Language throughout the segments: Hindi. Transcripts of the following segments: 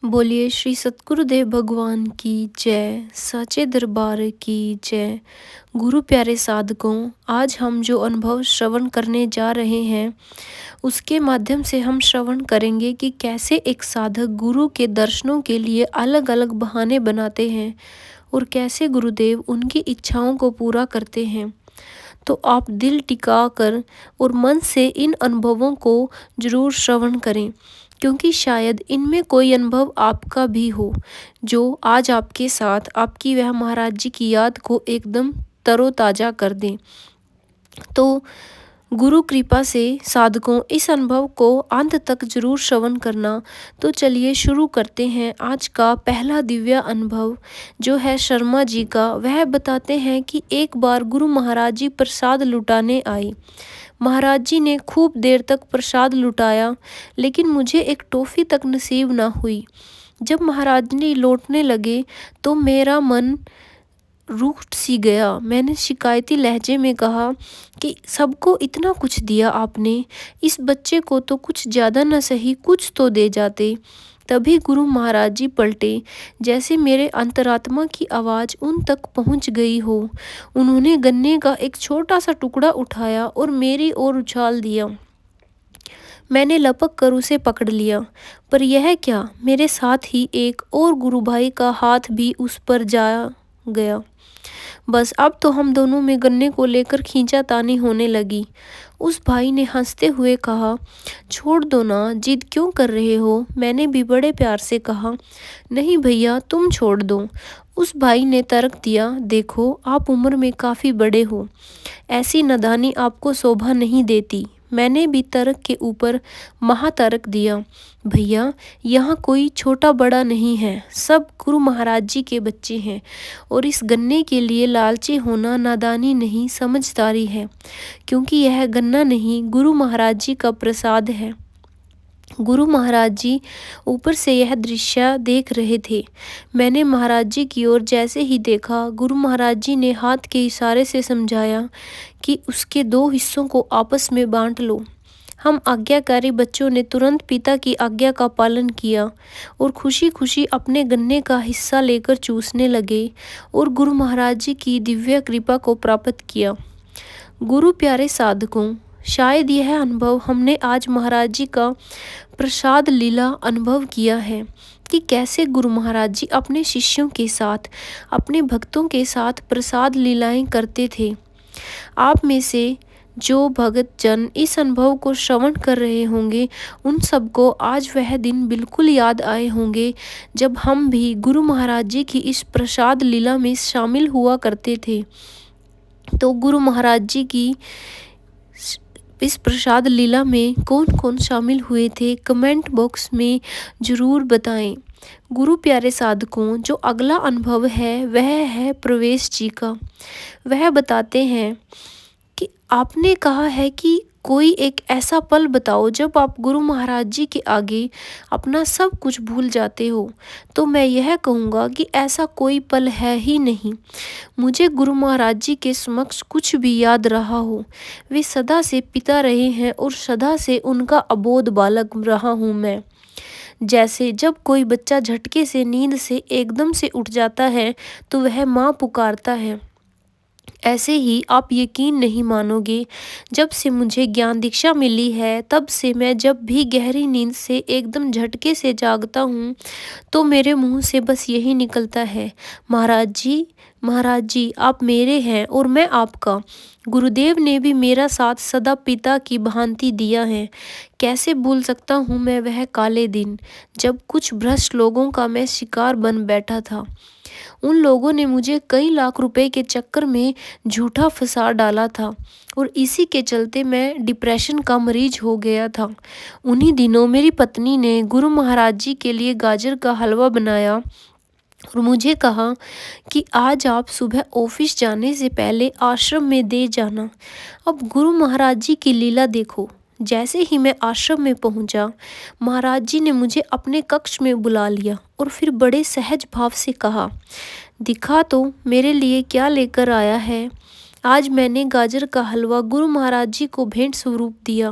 बोलिए श्री सतगुरुदेव भगवान की जय, साचे दरबार की जय। गुरु प्यारे साधकों, आज हम जो अनुभव श्रवण करने जा रहे हैं उसके माध्यम से हम श्रवण करेंगे कि कैसे एक साधक गुरु के दर्शनों के लिए अलग अलग बहाने बनाते हैं और कैसे गुरुदेव उनकी इच्छाओं को पूरा करते हैं। तो आप दिल टिका कर और मन से इन अनुभवों को जरूर श्रवण करें, क्योंकि शायद इनमें कोई अनुभव आपका भी हो जो आज आपके साथ आपकी वह महाराज जी की याद को एकदम तरोताजा कर दें। तो गुरु कृपा से साधकों इस अनुभव को अंत तक जरूर श्रवण करना। तो चलिए शुरू करते हैं। आज का पहला दिव्य अनुभव जो है शर्मा जी का, वह बताते हैं कि एक बार गुरु महाराज जी प्रसाद लुटाने आए। महाराज जी ने खूब देर तक प्रसाद लुटाया, लेकिन मुझे एक टॉफ़ी तक नसीब ना हुई। जब महाराज जी लौटने लगे तो मेरा मन रूठ सी गया। मैंने शिकायती लहजे में कहा कि सबको इतना कुछ दिया आपने, इस बच्चे को तो कुछ ज़्यादा न सही कुछ तो दे जाते। तभी गुरु महाराज जी पलटे, जैसे मेरे अंतरात्मा की आवाज़ उन तक पहुंच गई हो। उन्होंने गन्ने का एक छोटा सा टुकड़ा उठाया और मेरी ओर उछाल दिया। मैंने लपक कर उसे पकड़ लिया, पर यह क्या, मेरे साथ ही एक और गुरु भाई का हाथ भी उस पर जा गया। बस अब तो हम दोनों में गन्ने को लेकर खींचातानी होने लगी। उस भाई ने हंसते हुए कहा, छोड़ दो ना, जिद क्यों कर रहे हो। मैंने भी बड़े प्यार से कहा, नहीं भैया तुम छोड़ दो। उस भाई ने तर्क दिया, देखो आप उम्र में काफ़ी बड़े हो, ऐसी नादानी आपको शोभा नहीं देती। मैंने भी तर्क के ऊपर महातर्क दिया, भैया यहाँ कोई छोटा बड़ा नहीं है, सब गुरु महाराज जी के बच्चे हैं और इस गन्ने के लिए लालची होना नादानी नहीं समझदारी है, क्योंकि यह गन्ना नहीं गुरु महाराज जी का प्रसाद है। गुरु महाराज जी ऊपर से यह दृश्य देख रहे थे। मैंने महाराज जी की ओर जैसे ही देखा, गुरु महाराज जी ने हाथ के इशारे से समझाया कि उसके दो हिस्सों को आपस में बांट लो। हम आज्ञाकारी बच्चों ने तुरंत पिता की आज्ञा का पालन किया और खुशी खुशी अपने गन्ने का हिस्सा लेकर चूसने लगे और गुरु महाराज जी की दिव्य कृपा को प्राप्त किया। गुरु प्यारे साधकों, शायद यह अनुभव हमने आज महाराज जी का प्रसाद लीला अनुभव किया है कि कैसे गुरु महाराज जी अपने शिष्यों के साथ, अपने भक्तों के साथ प्रसाद लीलाएं करते थे। आप में से जो भगत जन इस अनुभव को श्रवण कर रहे होंगे, उन सबको आज वह दिन बिल्कुल याद आए होंगे जब हम भी गुरु महाराज जी की इस प्रसाद लीला में शामिल हुआ करते थे। तो गुरु महाराज जी की इस प्रसाद लीला में कौन कौन शामिल हुए थे, कमेंट बॉक्स में ज़रूर बताएं। गुरु प्यारे साधकों, जो अगला अनुभव है वह है प्रवेश जी का। वह बताते हैं कि आपने कहा है कि कोई एक ऐसा पल बताओ जब आप गुरु महाराज जी के आगे अपना सब कुछ भूल जाते हो। तो मैं यह कहूँगा कि ऐसा कोई पल है ही नहीं। मुझे गुरु महाराज जी के समक्ष कुछ भी याद रहा हो, वे सदा से पिता रहे हैं और सदा से उनका अबोध बालक रहा हूँ मैं। जैसे जब कोई बच्चा झटके से नींद से एकदम से उठ जाता है तो वह माँ पुकारता है, ऐसे ही आप यकीन नहीं मानोगे, जब से मुझे ज्ञान दीक्षा मिली है तब से मैं जब भी गहरी नींद से एकदम झटके से जागता हूँ तो मेरे मुंह से बस यही निकलता है, महाराज जी आप मेरे हैं और मैं आपका। गुरुदेव ने भी मेरा साथ सदा पिता की भांति दिया है। कैसे भूल सकता हूँ मैं वह काले दिन जब कुछ भ्रष्ट लोगों का मैं शिकार बन बैठा था। उन लोगों ने मुझे कई लाख रुपए के चक्कर में झूठा फंसा डाला था और इसी के चलते मैं डिप्रेशन का मरीज हो गया था। उन्हीं दिनों मेरी पत्नी ने गुरु महाराज जी के लिए गाजर का हलवा बनाया और मुझे कहा कि आज आप सुबह ऑफिस जाने से पहले आश्रम में दे जाना। अब गुरु महाराज जी की लीला देखो, जैसे ही मैं आश्रम में पहुंचा, महाराज जी ने मुझे अपने कक्ष में बुला लिया और फिर बड़े सहज भाव से कहा, दिखा तो मेरे लिए क्या लेकर आया है। आज मैंने गाजर का हलवा गुरु महाराज जी को भेंट स्वरूप दिया।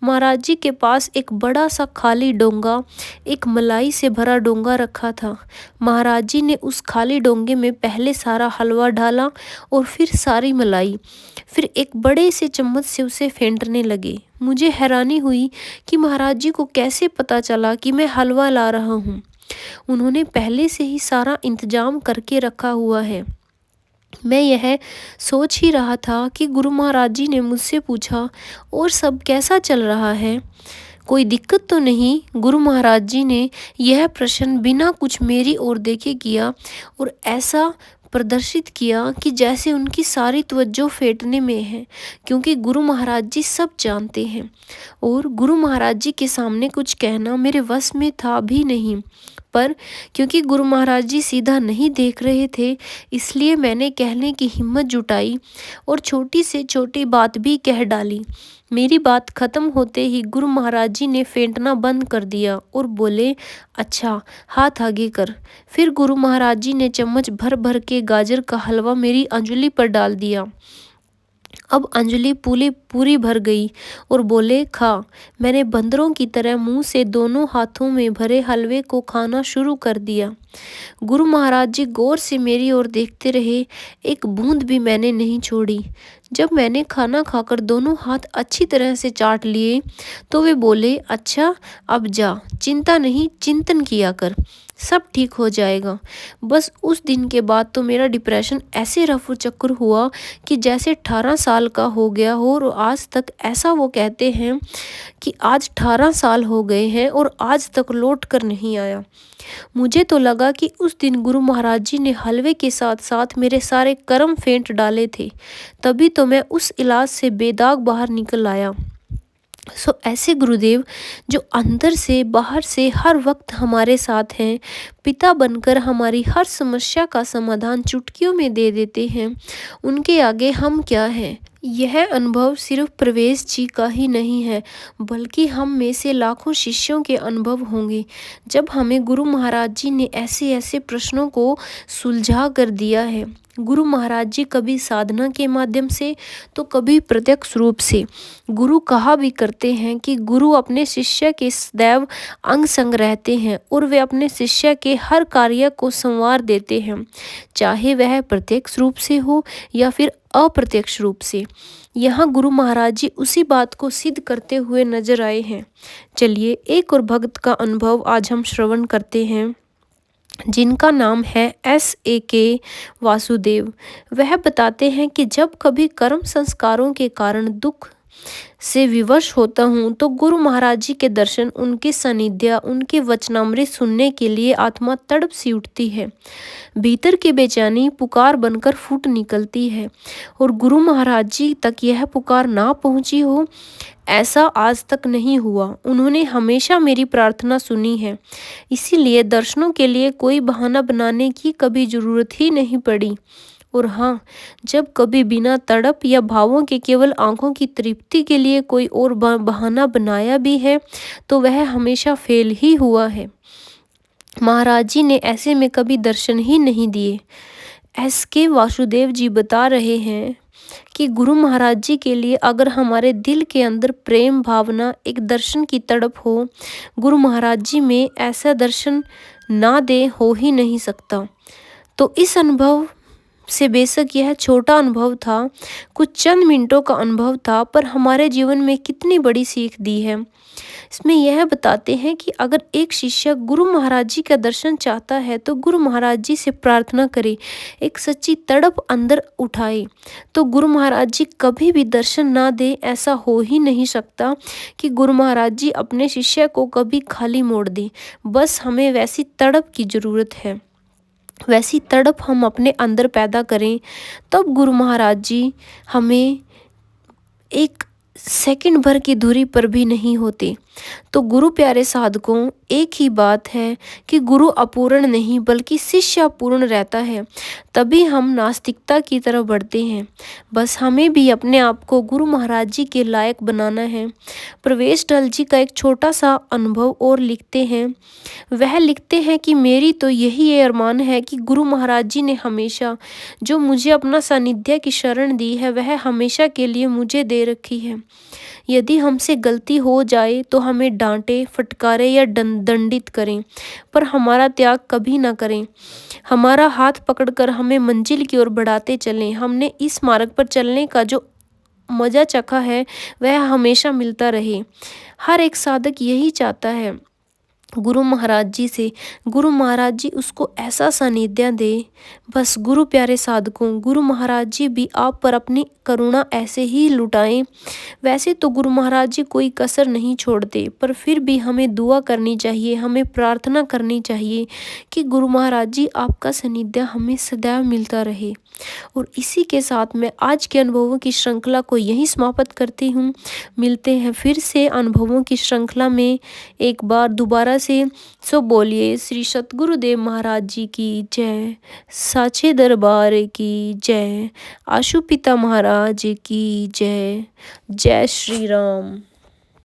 महाराज जी के पास एक बड़ा सा खाली डोंगा, एक मलाई से भरा डोंगा रखा था। महाराज जी ने उस खाली डोंगे में पहले सारा हलवा डाला और फिर सारी मलाई, फिर एक बड़े से चम्मच से उसे फेंटने लगे। मुझे हैरानी हुई कि महाराज जी को कैसे पता चला कि मैं हलवा ला रहा हूँ। उन्होंने पहले से ही सारा इंतजाम करके रखा हुआ है। मैं यह सोच ही रहा था कि गुरु महाराज जी ने मुझसे पूछा, और सब कैसा चल रहा है, कोई दिक्कत तो नहीं? गुरु महाराज जी ने यह प्रश्न बिना कुछ मेरी ओर देखे किया और ऐसा प्रदर्शित किया कि जैसे उनकी सारी तवज्जो फेंटने में है, क्योंकि गुरु महाराज जी सब जानते हैं और गुरु महाराज जी के सामने कुछ कहना मेरे वश में था भी नहीं। पर क्योंकि गुरु महाराज जी सीधा नहीं देख रहे थे, इसलिए मैंने कहने की हिम्मत जुटाई और छोटी से छोटी बात भी कह डाली। मेरी बात खत्म होते ही गुरु महाराज जी ने फेंटना बंद कर दिया और बोले, अच्छा हाथ आगे कर। फिर गुरु महाराज जी ने चम्मच भर भर के गाजर का हलवा मेरी अंजलि पर डाल दिया। अब अंजलि पूरी भर गई और बोले, खा। मैंने बंदरों की तरह मुंह से दोनों हाथों में भरे हलवे को खाना शुरू कर दिया। गुरु महाराज जी गौर से मेरी ओर देखते रहे, एक बूंद भी मैंने नहीं छोड़ी। जब मैंने खाना खाकर दोनों हाथ अच्छी तरह से चाट लिए तो वे बोले, अच्छा अब जा, चिंता नहीं चिंतन किया कर, सब ठीक हो जाएगा। बस उस दिन के बाद तो मेरा डिप्रेशन ऐसे रफू चक्कर हुआ कि जैसे 18 साल का हो गया हो, और आज तक ऐसा वो कहते हैं कि आज 18 साल हो गए हैं और आज तक लौट कर नहीं आया। मुझे तो लगा कि उस दिन गुरु महाराज जी ने हलवे के साथ साथ मेरे सारे कर्म फेंट डाले थे, तभी तो मैं उस इलाज से बेदाग बाहर निकल आया। सो ऐसे गुरुदेव जो अंदर से बाहर से हर वक्त हमारे साथ हैं, पिता बनकर हमारी हर समस्या का समाधान चुटकियों में दे देते हैं, उनके आगे हम क्या हैं। यह अनुभव सिर्फ प्रवेश जी का ही नहीं है, बल्कि हम में से लाखों शिष्यों के अनुभव होंगे। जब हमें गुरु महाराज जी ने ऐसे ऐसे प्रश्नों को सुलझा कर दिया है। गुरु महाराज जी कभी साधना के माध्यम से तो कभी प्रत्यक्ष रूप से। गुरु कहा भी करते हैं कि गुरु अपने शिष्य के सदैव अंग संग रहते हैं और वे अपने शिष्य के हर कार्य को संवार देते हैं, चाहे वह प्रत्यक्ष रूप से हो या फिर अप्रत्यक्ष रूप से। यहाँ गुरु महाराज जी उसी बात को सिद्ध करते हुए नजर आए हैं। चलिए एक और भक्त का अनुभव आज हम श्रवण करते हैं, जिनका नाम है S.A.K. वासुदेव। वह बताते हैं कि जब कभी कर्म संस्कारों के कारण दुख से विवश होता हूँ तो गुरु महाराज जी के दर्शन, उनके सानिध्य, उनके वचनामृत सुनने के लिए आत्मा तड़प सी उठती है। भीतर की बेचैनी पुकार बनकर फूट निकलती है और गुरु महाराज जी तक यह पुकार ना पहुँची हो, ऐसा आज तक नहीं हुआ। उन्होंने हमेशा मेरी प्रार्थना सुनी है, इसीलिए दर्शनों के लिए कोई बहाना बनाने की कभी जरूरत ही नहीं पड़ी। और हाँ, जब कभी बिना तड़प या भावों के केवल आंखों की तृप्ति के लिए कोई और बहाना बनाया भी है तो वह हमेशा फेल ही हुआ है। महाराज जी ने ऐसे में कभी दर्शन ही नहीं दिए। S.K. वासुदेव जी बता रहे हैं कि गुरु महाराज जी के लिए अगर हमारे दिल के अंदर प्रेम भावना, एक दर्शन की तड़प हो, गुरु महाराज जी में ऐसा दर्शन ना दे हो ही नहीं सकता। तो इस अनुभव से, बेशक यह छोटा अनुभव था, कुछ चंद मिनटों का अनुभव था, पर हमारे जीवन में कितनी बड़ी सीख दी है। इसमें यह बताते हैं कि अगर एक शिष्य गुरु महाराज जी का दर्शन चाहता है तो गुरु महाराज जी से प्रार्थना करे, एक सच्ची तड़प अंदर उठाए, तो गुरु महाराज जी कभी भी दर्शन ना दे ऐसा हो ही नहीं सकता कि गुरु महाराज जी अपने शिष्य को कभी खाली मोड़ दें। बस हमें वैसी तड़प की ज़रूरत है, वैसी तड़प हम अपने अंदर पैदा करें, तब गुरु महाराज जी हमें एक सेकंड भर की दूरी पर भी नहीं होते। तो गुरु प्यारे साधकों, एक ही बात है कि गुरु अपूर्ण नहीं बल्कि शिष्य अपूर्ण रहता है, तभी हम नास्तिकता की तरफ बढ़ते हैं। बस हमें भी अपने आप को गुरु महाराज जी के लायक बनाना है। प्रवेश ढल जी का एक छोटा सा अनुभव और लिखते हैं। वह लिखते हैं कि मेरी तो यही अरमान है कि गुरु महाराज जी ने हमेशा जो मुझे अपना सानिध्य की शरण दी है, वह हमेशा के लिए मुझे दे रखी है। यदि हमसे गलती हो जाए तो हमें डांटे, फटकारे या दंडित करें, पर हमारा त्याग कभी ना करें। हमारा हाथ पकड़कर हमें मंजिल की ओर बढ़ाते चलें। हमने इस मार्ग पर चलने का जो मजा चखा है, वह हमेशा मिलता रहे। हर एक साधक यही चाहता है गुरु महाराज जी से, गुरु महाराज जी उसको ऐसा सानिध्य दे। बस गुरु प्यारे साधकों, गुरु महाराज जी भी आप पर अपनी करुणा ऐसे ही लुटाएं। वैसे तो गुरु महाराज जी कोई कसर नहीं छोड़ते, पर फिर भी हमें दुआ करनी चाहिए, हमें प्रार्थना करनी चाहिए कि गुरु महाराज जी आपका सानिध्य हमें सदैव मिलता रहे। और इसी के साथ मैं आज के अनुभवों की श्रृंखला को यहीं समाप्त करती हूँ। मिलते हैं फिर से अनुभवों की श्रृंखला में एक बार दोबारा से। सो बोलिए श्री सतगुरुदेव महाराज जी की जय, साचे दरबार की जय, आशु पिता महाराज की जय। जय श्री राम।